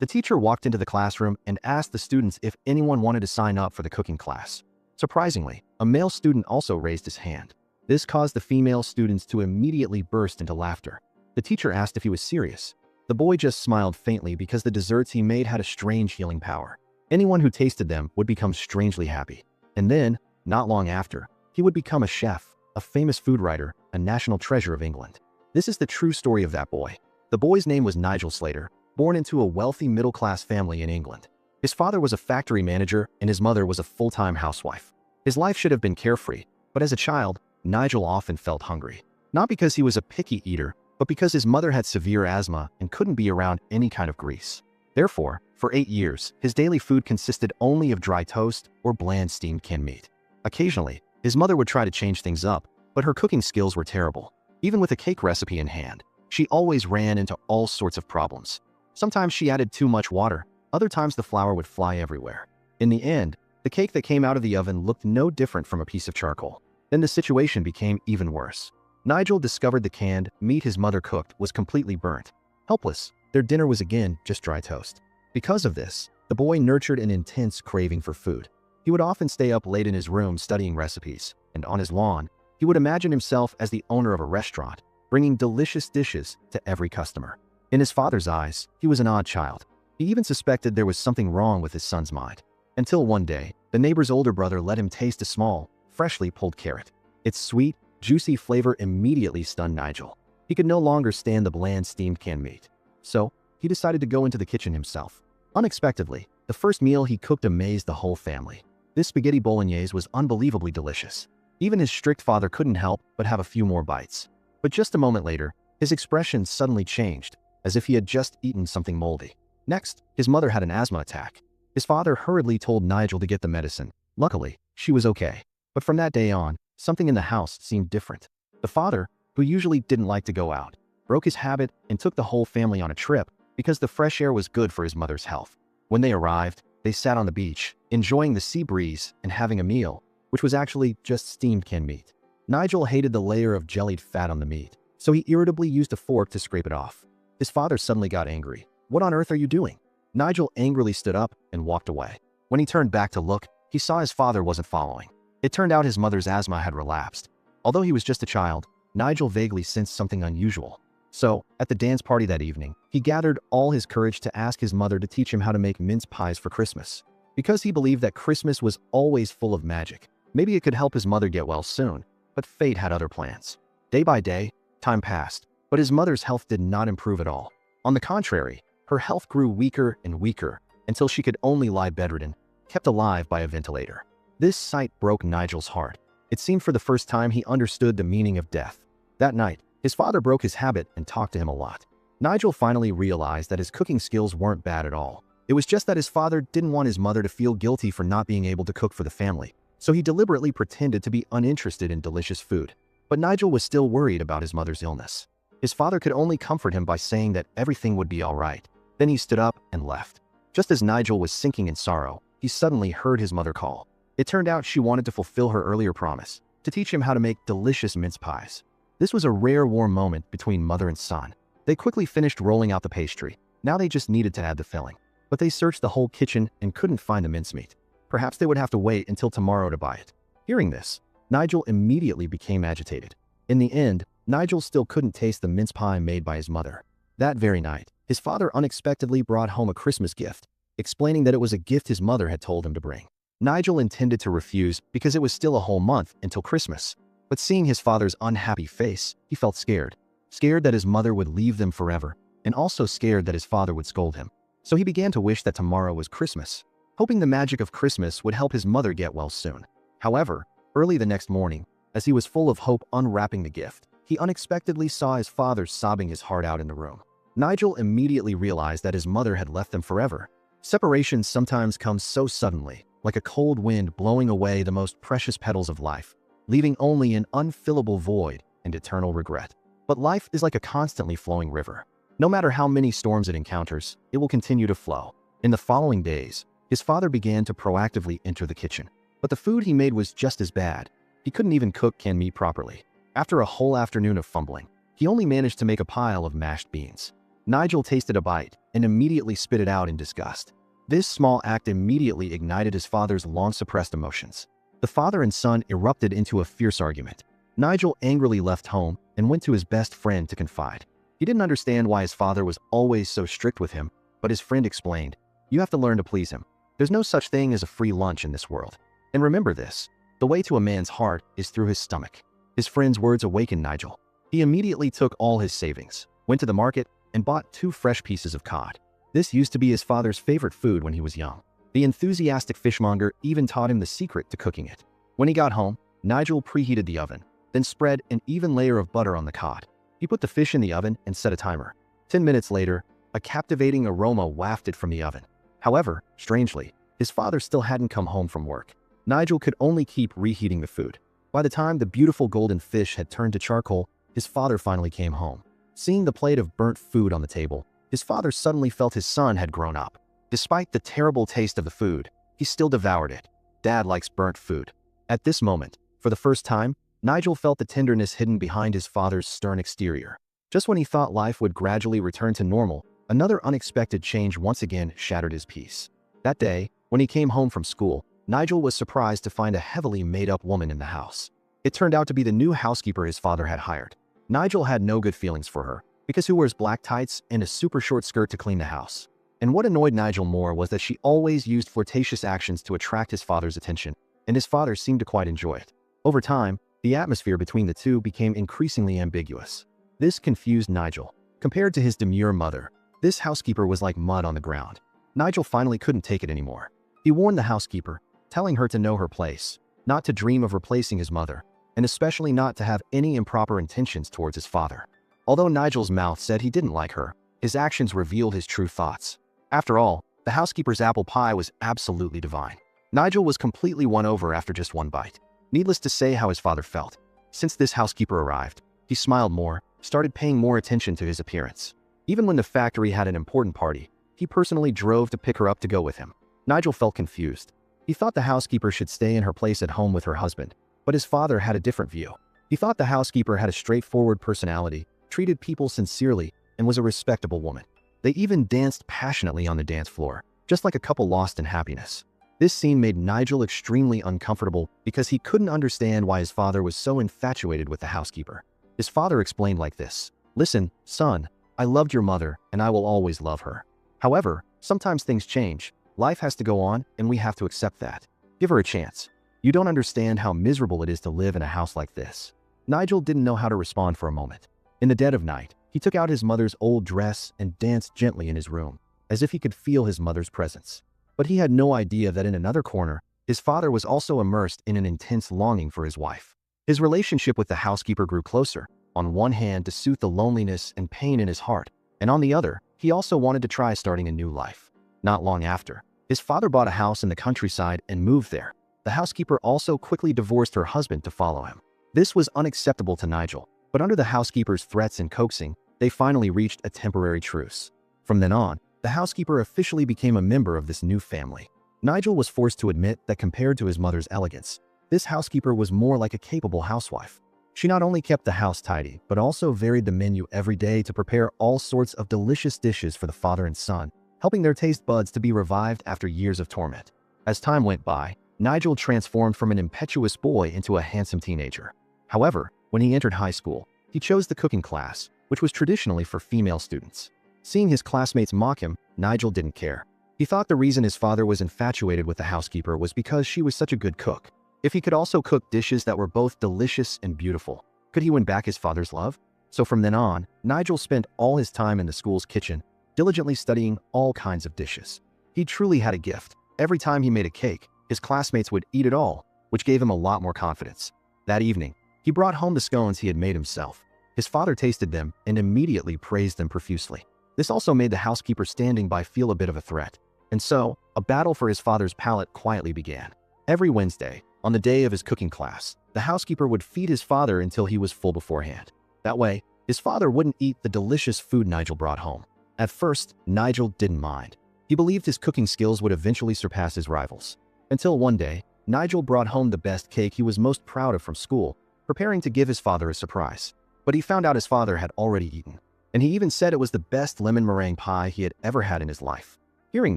The teacher walked into the classroom and asked the students if anyone wanted to sign up for the cooking class. Surprisingly, a male student also raised his hand. This caused the female students to immediately burst into laughter. The teacher asked if he was serious. The boy just smiled faintly because the desserts he made had a strange healing power. Anyone who tasted them would become strangely happy. And then, not long after, he would become a chef, a famous food writer, a national treasure of England. This is the true story of that boy. The boy's name was Nigel Slater, born into a wealthy middle-class family in England. His father was a factory manager and his mother was a full-time housewife. His life should have been carefree, but as a child, Nigel often felt hungry. Not because he was a picky eater, but because his mother had severe asthma and couldn't be around any kind of grease. Therefore, for 8 years, his daily food consisted only of dry toast or bland steamed canned meat. Occasionally, his mother would try to change things up, but her cooking skills were terrible. Even with a cake recipe in hand, she always ran into all sorts of problems. Sometimes she added too much water, other times the flour would fly everywhere. In the end, the cake that came out of the oven looked no different from a piece of charcoal. Then the situation became even worse. Nigel discovered the canned meat his mother cooked was completely burnt. Helpless, their dinner was again just dry toast. Because of this, the boy nurtured an intense craving for food. He would often stay up late in his room studying recipes, and on his lawn, he would imagine himself as the owner of a restaurant, bringing delicious dishes to every customer. In his father's eyes, he was an odd child. He even suspected there was something wrong with his son's mind. Until one day, the neighbor's older brother let him taste a small, freshly pulled carrot. Its sweet, juicy flavor immediately stunned Nigel. He could no longer stand the bland steamed canned meat. So, he decided to go into the kitchen himself. Unexpectedly, the first meal he cooked amazed the whole family. This spaghetti bolognese was unbelievably delicious. Even his strict father couldn't help but have a few more bites. But just a moment later, his expression suddenly changed, as if he had just eaten something moldy. Next, his mother had an asthma attack. His father hurriedly told Nigel to get the medicine. Luckily, she was okay. But from that day on, something in the house seemed different. The father, who usually didn't like to go out, broke his habit and took the whole family on a trip because the fresh air was good for his mother's health. When they arrived, they sat on the beach, enjoying the sea breeze and having a meal, which was actually just steamed canned meat. Nigel hated the layer of jellied fat on the meat, so he irritably used a fork to scrape it off. His father suddenly got angry. "What on earth are you doing?" Nigel angrily stood up and walked away. When he turned back to look, he saw his father wasn't following. It turned out his mother's asthma had relapsed. Although he was just a child, Nigel vaguely sensed something unusual. So, at the dance party that evening, he gathered all his courage to ask his mother to teach him how to make mince pies for Christmas. Because he believed that Christmas was always full of magic, maybe it could help his mother get well soon, but fate had other plans. Day by day, time passed, but his mother's health did not improve at all. On the contrary, her health grew weaker and weaker until she could only lie bedridden, kept alive by a ventilator. This sight broke Nigel's heart. It seemed for the first time he understood the meaning of death. That night, his father broke his habit and talked to him a lot. Nigel finally realized that his cooking skills weren't bad at all. It was just that his father didn't want his mother to feel guilty for not being able to cook for the family, so he deliberately pretended to be uninterested in delicious food. But Nigel was still worried about his mother's illness. His father could only comfort him by saying that everything would be all right. Then he stood up and left. Just as Nigel was sinking in sorrow, he suddenly heard his mother call. It turned out she wanted to fulfill her earlier promise, to teach him how to make delicious mince pies. This was a rare warm moment between mother and son. They quickly finished rolling out the pastry. Now they just needed to add the filling. But they searched the whole kitchen and couldn't find the mincemeat. Perhaps they would have to wait until tomorrow to buy it. Hearing this, Nigel immediately became agitated. In the end, Nigel still couldn't taste the mince pie made by his mother. That very night, his father unexpectedly brought home a Christmas gift, explaining that it was a gift his mother had told him to bring. Nigel intended to refuse because it was still a whole month until Christmas. But seeing his father's unhappy face, he felt scared. Scared that his mother would leave them forever, and also scared that his father would scold him. So he began to wish that tomorrow was Christmas, hoping the magic of Christmas would help his mother get well soon. However, early the next morning, as he was full of hope unwrapping the gift, he unexpectedly saw his father sobbing his heart out in the room. Nigel immediately realized that his mother had left them forever. Separation sometimes comes so suddenly, like a cold wind blowing away the most precious petals of life, leaving only an unfillable void and eternal regret. But life is like a constantly flowing river. No matter how many storms it encounters, it will continue to flow. In the following days, his father began to proactively enter the kitchen. But the food he made was just as bad. He couldn't even cook canned meat properly. After a whole afternoon of fumbling, he only managed to make a pile of mashed beans. Nigel tasted a bite and immediately spit it out in disgust. This small act immediately ignited his father's long-suppressed emotions. The father and son erupted into a fierce argument. Nigel angrily left home and went to his best friend to confide. He didn't understand why his father was always so strict with him, but his friend explained, "You have to learn to please him. There's no such thing as a free lunch in this world. And remember this, the way to a man's heart is through his stomach." His friend's words awakened Nigel. He immediately took all his savings, went to the market, and bought 2 fresh pieces of cod. This used to be his father's favorite food when he was young. The enthusiastic fishmonger even taught him the secret to cooking it. When he got home, Nigel preheated the oven, then spread an even layer of butter on the cod. He put the fish in the oven and set a timer. 10 minutes later, a captivating aroma wafted from the oven. However, strangely, his father still hadn't come home from work. Nigel could only keep reheating the food. By the time the beautiful golden fish had turned to charcoal, his father finally came home. Seeing the plate of burnt food on the table, his father suddenly felt his son had grown up. Despite the terrible taste of the food, he still devoured it. Dad likes burnt food. At this moment, for the first time, Nigel felt the tenderness hidden behind his father's stern exterior. Just when he thought life would gradually return to normal, another unexpected change once again shattered his peace. That day, when he came home from school, Nigel was surprised to find a heavily made-up woman in the house. It turned out to be the new housekeeper his father had hired. Nigel had no good feelings for her, because who wears black tights and a super short skirt to clean the house? And what annoyed Nigel more was that she always used flirtatious actions to attract his father's attention, and his father seemed to quite enjoy it. Over time, the atmosphere between the two became increasingly ambiguous. This confused Nigel. Compared to his demure mother, this housekeeper was like mud on the ground. Nigel finally couldn't take it anymore. He warned the housekeeper, telling her to know her place, not to dream of replacing his mother, and especially not to have any improper intentions towards his father. Although Nigel's mouth said he didn't like her, his actions revealed his true thoughts. After all, the housekeeper's apple pie was absolutely divine. Nigel was completely won over after just one bite. Needless to say how his father felt. Since this housekeeper arrived, he smiled more, started paying more attention to his appearance. Even when the factory had an important party, he personally drove to pick her up to go with him. Nigel felt confused. He thought the housekeeper should stay in her place at home with her husband, but his father had a different view. He thought the housekeeper had a straightforward personality, treated people sincerely, and was a respectable woman. They even danced passionately on the dance floor, just like a couple lost in happiness. This scene made Nigel extremely uncomfortable because he couldn't understand why his father was so infatuated with the housekeeper. His father explained like this, "Listen, son, I loved your mother and I will always love her. However, sometimes things change. Life has to go on and we have to accept that. Give her a chance. You don't understand how miserable it is to live in a house like this." Nigel didn't know how to respond for a moment. In the dead of night, he took out his mother's old dress and danced gently in his room, as if he could feel his mother's presence. But he had no idea that in another corner, his father was also immersed in an intense longing for his wife. His relationship with the housekeeper grew closer, on one hand to soothe the loneliness and pain in his heart, and on the other, he also wanted to try starting a new life. Not long after, his father bought a house in the countryside and moved there. The housekeeper also quickly divorced her husband to follow him. This was unacceptable to Nigel, but under the housekeeper's threats and coaxing, they finally reached a temporary truce. From then on, the housekeeper officially became a member of this new family. Nigel was forced to admit that compared to his mother's elegance, this housekeeper was more like a capable housewife. She not only kept the house tidy, but also varied the menu every day to prepare all sorts of delicious dishes for the father and son, helping their taste buds to be revived after years of torment. As time went by, Nigel transformed from an impetuous boy into a handsome teenager. However, when he entered high school, he chose the cooking class, which was traditionally for female students. Seeing his classmates mock him, Nigel didn't care. He thought the reason his father was infatuated with the housekeeper was because she was such a good cook. If he could also cook dishes that were both delicious and beautiful, could he win back his father's love? So from then on, Nigel spent all his time in the school's kitchen, diligently studying all kinds of dishes. He truly had a gift. Every time he made a cake, his classmates would eat it all, which gave him a lot more confidence. That evening, he brought home the scones he had made himself. His father tasted them and immediately praised them profusely. This also made the housekeeper standing by feel a bit of a threat. And so, a battle for his father's palate quietly began. Every Wednesday, on the day of his cooking class, the housekeeper would feed his father until he was full beforehand. That way, his father wouldn't eat the delicious food Nigel brought home. At first, Nigel didn't mind. He believed his cooking skills would eventually surpass his rivals. Until one day, Nigel brought home the best cake he was most proud of from school, preparing to give his father a surprise. But he found out his father had already eaten. and he even said it was the best lemon meringue pie he had ever had in his life. Hearing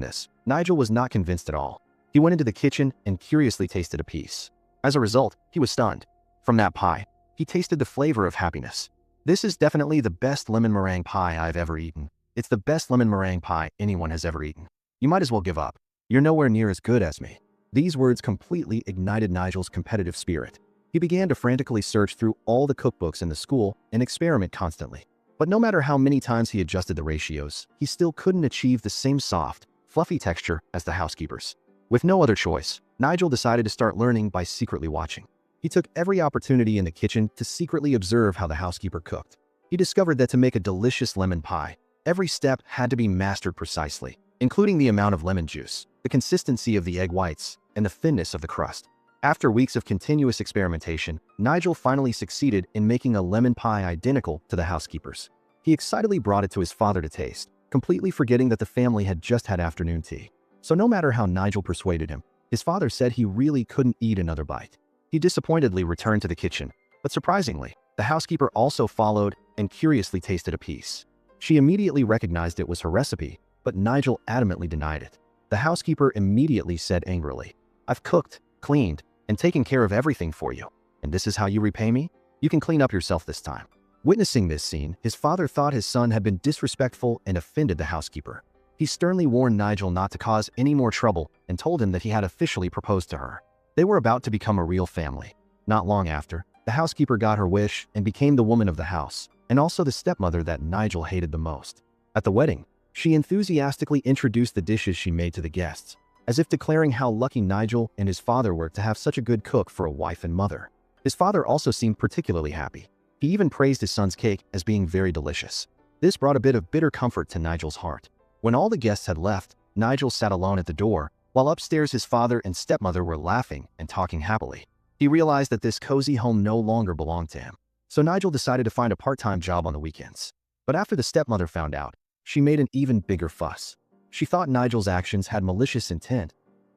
this, Nigel was not convinced at all. He went into the kitchen and curiously tasted a piece. As a result, he was stunned. From that pie, he tasted the flavor of happiness. "This is definitely the best lemon meringue pie I've ever eaten. It's the best lemon meringue pie anyone has ever eaten. You might as well give up. You're nowhere near as good as me." These words completely ignited Nigel's competitive spirit. He began to frantically search through all the cookbooks in the school and experiment constantly. But no matter how many times he adjusted the ratios, he still couldn't achieve the same soft, fluffy texture as the housekeepers. With no other choice, Nigel decided to start learning by secretly watching. He took every opportunity in the kitchen to secretly observe how the housekeeper cooked. He discovered that to make a delicious lemon pie, every step had to be mastered precisely, including the amount of lemon juice, the consistency of the egg whites, and the thinness of the crust. After weeks of continuous experimentation, Nigel finally succeeded in making a lemon pie identical to the housekeeper's. He excitedly brought it to his father to taste, completely forgetting that the family had just had afternoon tea. So no matter how Nigel persuaded him, his father said he really couldn't eat another bite. He disappointedly returned to the kitchen, but surprisingly, the housekeeper also followed and curiously tasted a piece. She immediately recognized it was her recipe, but Nigel adamantly denied it. The housekeeper immediately said angrily, "I've cooked, cleaned, and taken care of everything for you. And this is how you repay me? You can clean up yourself this time." Witnessing this scene, his father thought his son had been disrespectful and offended the housekeeper. He sternly warned Nigel not to cause any more trouble and told him that he had officially proposed to her. They were about to become a real family. Not long after, the housekeeper got her wish and became the woman of the house, and also the stepmother that Nigel hated the most. At the wedding, she enthusiastically introduced the dishes she made to the guests, as if declaring how lucky Nigel and his father were to have such a good cook for a wife and mother. His father also seemed particularly happy. He even praised his son's cake as being very delicious. This brought a bit of bitter comfort to Nigel's heart. When all the guests had left, Nigel sat alone at the door, while upstairs his father and stepmother were laughing and talking happily. He realized that this cozy home no longer belonged to him. So Nigel decided to find a part-time job on the weekends. But after the stepmother found out, she made an even bigger fuss. She thought Nigel's actions had malicious intent.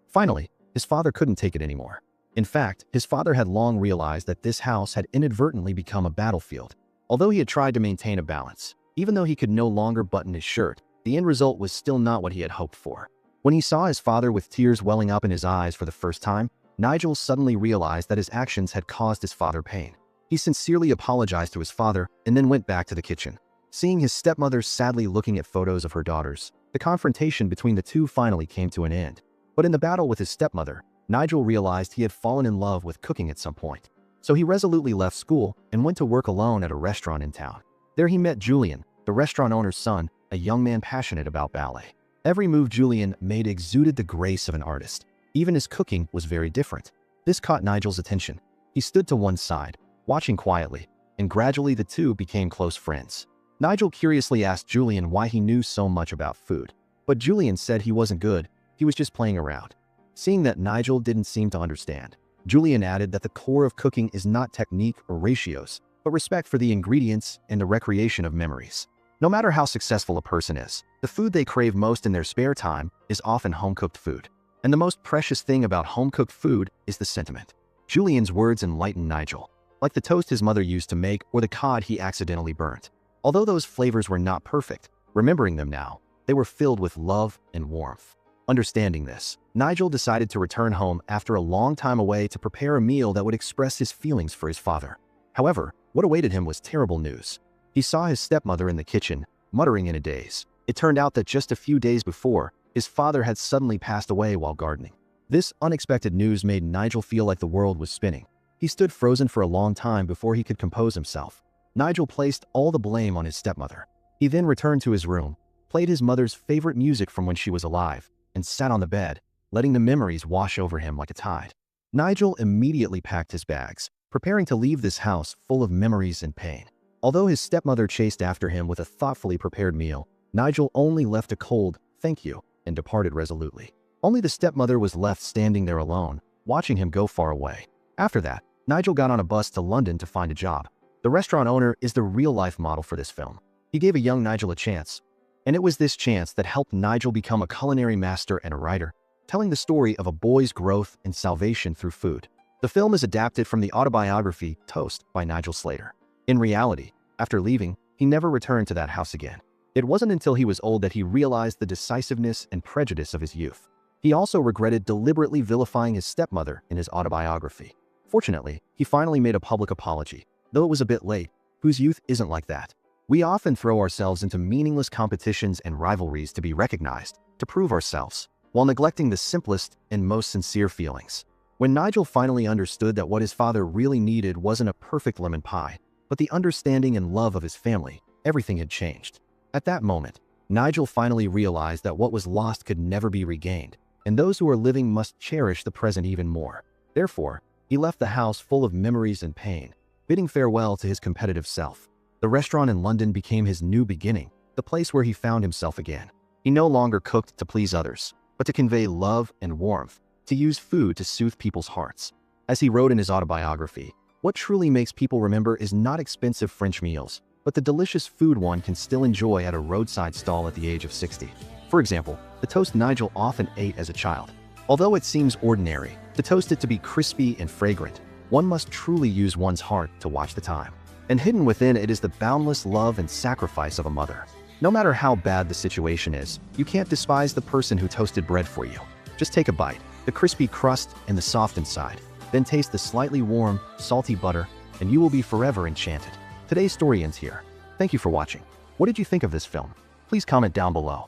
Finally, his father couldn't take it anymore. In fact, his father had long realized that this house had inadvertently become a battlefield. Although he had tried to maintain a balance, even though he could no longer button his shirt, the end result was still not what he had hoped for. When he saw his father with tears welling up in his eyes for the first time, Nigel suddenly realized that his actions had caused his father pain. He sincerely apologized to his father and then went back to the kitchen. Seeing his stepmother sadly looking at photos of her daughters, the confrontation between the two finally came to an end. But in the battle with his stepmother, Nigel realized he had fallen in love with cooking at some point. So he resolutely left school and went to work alone at a restaurant in town. There he met Julian, the restaurant owner's son, a young man passionate about ballet. Every move Julian made exuded the grace of an artist. Even his cooking was very different. This caught Nigel's attention. He stood to one side, watching quietly, and gradually the two became close friends. Nigel curiously asked Julian why he knew so much about food. But Julian said he wasn't good, he was just playing around. Seeing that Nigel didn't seem to understand, Julian added that the core of cooking is not technique or ratios, but respect for the ingredients and the recreation of memories. No matter how successful a person is, the food they crave most in their spare time is often home-cooked food. And the most precious thing about home-cooked food is the sentiment. Julian's words enlightened Nigel, like the toast his mother used to make or the cod he accidentally burnt. Although those flavors were not perfect, remembering them now, they were filled with love and warmth. Understanding this, Nigel decided to return home after a long time away to prepare a meal that would express his feelings for his father. However, what awaited him was terrible news. He saw his stepmother in the kitchen, muttering in a daze. It turned out that just a few days before, his father had suddenly passed away while gardening. This unexpected news made Nigel feel like the world was spinning. He stood frozen for a long time before he could compose himself. Nigel placed all the blame on his stepmother. He then returned to his room, played his mother's favorite music from when she was alive, and sat on the bed, letting the memories wash over him like a tide. Nigel immediately packed his bags, preparing to leave this house full of memories and pain. Although his stepmother chased after him with a thoughtfully prepared meal, Nigel only left a cold "thank you" and departed resolutely. Only the stepmother was left standing there alone, watching him go far away. After that, Nigel got on a bus to London to find a job. The restaurant owner is the real-life model for this film. He gave a young Nigel a chance, and it was this chance that helped Nigel become a culinary master and a writer, telling the story of a boy's growth and salvation through food. The film is adapted from the autobiography Toast by Nigel Slater. In reality, after leaving, he never returned to that house again. It wasn't until he was old that he realized the decisiveness and prejudice of his youth. He also regretted deliberately vilifying his stepmother in his autobiography. Fortunately, he finally made a public apology, though it was a bit late. Whose youth isn't like that? We often throw ourselves into meaningless competitions and rivalries to be recognized, to prove ourselves, while neglecting the simplest and most sincere feelings. When Nigel finally understood that what his father really needed wasn't a perfect lemon pie, but the understanding and love of his family, everything had changed. At that moment, Nigel finally realized that what was lost could never be regained, and those who are living must cherish the present even more. Therefore, he left the house full of memories and pain, bidding farewell to his competitive self. The restaurant in London became his new beginning, the place where he found himself again. He no longer cooked to please others, but to convey love and warmth, to use food to soothe people's hearts. As he wrote in his autobiography, what truly makes people remember is not expensive French meals, but the delicious food one can still enjoy at a roadside stall at the age of 60. For example, the toast Nigel often ate as a child. Although it seems ordinary, to toast it to be crispy and fragrant, one must truly use one's heart to watch the time. And hidden within it is the boundless love and sacrifice of a mother. No matter how bad the situation is, you can't despise the person who toasted bread for you. Just take a bite, the crispy crust and the soft inside. Then taste the slightly warm, salty butter, and you will be forever enchanted. Today's story ends here. Thank you for watching. What did you think of this film? Please comment down below.